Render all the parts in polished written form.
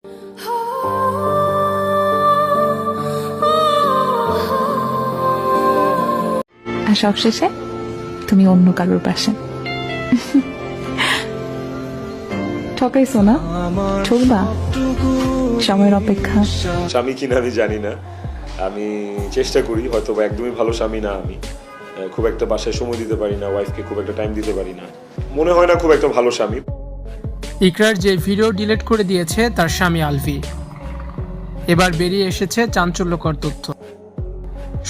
আর সবশেষে তুমি অন্য কারোর পাশে। ঠকাইছো না, ঠকবা, সময়ের অপেক্ষা। স্বামী কিনা আমি জানি না, আমি চেষ্টা করি, হয়তো বা একদমই ভালো স্বামী না আমি, খুব একটা বাসায় সময় দিতে পারি না, ওয়াইফকে খুব একটা টাইম দিতে পারি না, মনে হয় না খুব একটা ভালো স্বামী। ইকরার যে ভিডিও ডিলিট করে দিয়েছে তার স্বামী আলভি। এবার বেরিয়ে এসেছে চাঞ্চল্যকর তথ্য।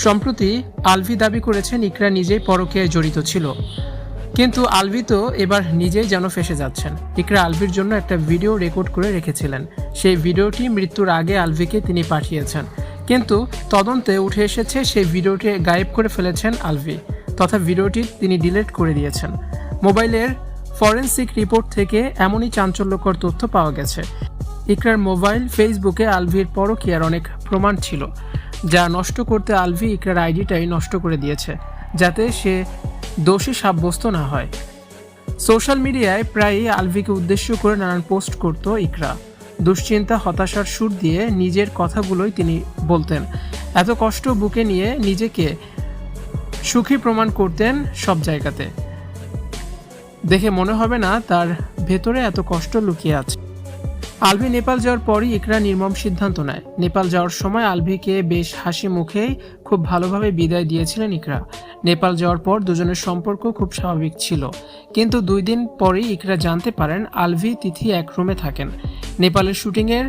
সম্প্রতি আলভি দাবি করেছেন ইকরা নিজেই পরকীয়ায় জড়িত ছিল, কিন্তু আলভি তো এবার নিজেই যেন ফেঁসে যাচ্ছেন। ইকরা আলভির জন্য একটা ভিডিও রেকর্ড করে রেখেছিলেন, সেই ভিডিওটি মৃত্যুর আগে আলভিকে তিনি পাঠিয়েছেন, কিন্তু তদন্তে উঠে এসেছে সেই ভিডিওটি গায়েব করে ফেলেছেন আলভি, তথা ভিডিওটি তিনি ডিলিট করে দিয়েছেন। মোবাইলের ফরেনসিক রিপোর্ট থেকে এমনই চাঞ্চল্যকর তথ্য পাওয়া গেছে। ইকরার মোবাইল ফেসবুকে আলভির পরকীয়ার অনেক প্রমাণ ছিল, যা নষ্ট করতে আলভি ইকরার আইডিটাই নষ্ট করে দিয়েছে, যাতে সে দোষী সাব্যস্ত না হয়। সোশ্যাল মিডিয়ায় প্রায়ই আলভিকে উদ্দেশ্য করে নানান পোস্ট করত ইকরা। দুশ্চিন্তা, হতাশার সুর দিয়ে নিজের কথাগুলোই তিনি বলতেন। এত কষ্ট বুকে নিয়ে নিজেকে সুখী প্রমাণ করতেন সব জায়গাতে। দেখে মনে হবে না তার ভেতরে এত কষ্ট লুকিয়ে আছে। আলভি নেপাল যাওয়ার পরই ইকরা নির্মম সিদ্ধান্ত নেয়। নেপাল যাওয়ার সময় আলভিকে বেশ হাসি মুখেই খুব ভালোভাবে বিদায় দিয়েছিলেন ইকরা। নেপাল যাওয়ার পর দুজনের সম্পর্ক খুব স্বাভাবিক ছিল, কিন্তু 2 দিন পরেই ইকরা জানতে পারেন আলভি তিথি এক রুমে থাকেন। নেপালের শুটিংয়ের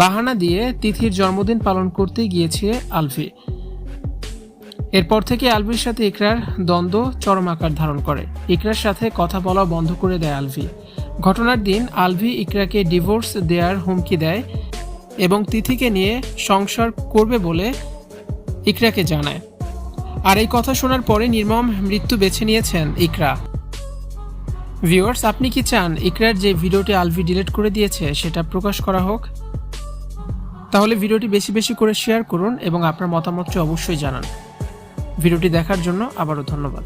বাহানা দিয়ে তিথির জন্মদিন পালন করতে গিয়েছে আলভি। এরপর থেকে আলভির সাথে ইকরার দ্বন্দ্ব চরম আকার ধারণ করে। ইকরার সাথে কথা বলা বন্ধ করে দেয় আলভি। ঘটনার দিন আলভি ইকরাকে ডিভোর্স দেওয়ার হুমকি দেয় এবং তিথিকে নিয়ে সংসার করবে বলে ইকরাকে জানায়। আর এই কথা শোনার পরে নির্মম মৃত্যু বেছে নিয়েছেন ইকরা। ভিউয়ার্স, আপনি কি চান ইকরার যে ভিডিওটি আলভি ডিলিট করে দিয়েছে সেটা প্রকাশ করা হোক? তাহলে ভিডিওটি বেশি বেশি করে শেয়ার করুন এবং আপনার মতামতটি অবশ্যই জানান। ভিডিওটি দেখার জন্য আবারও ধন্যবাদ।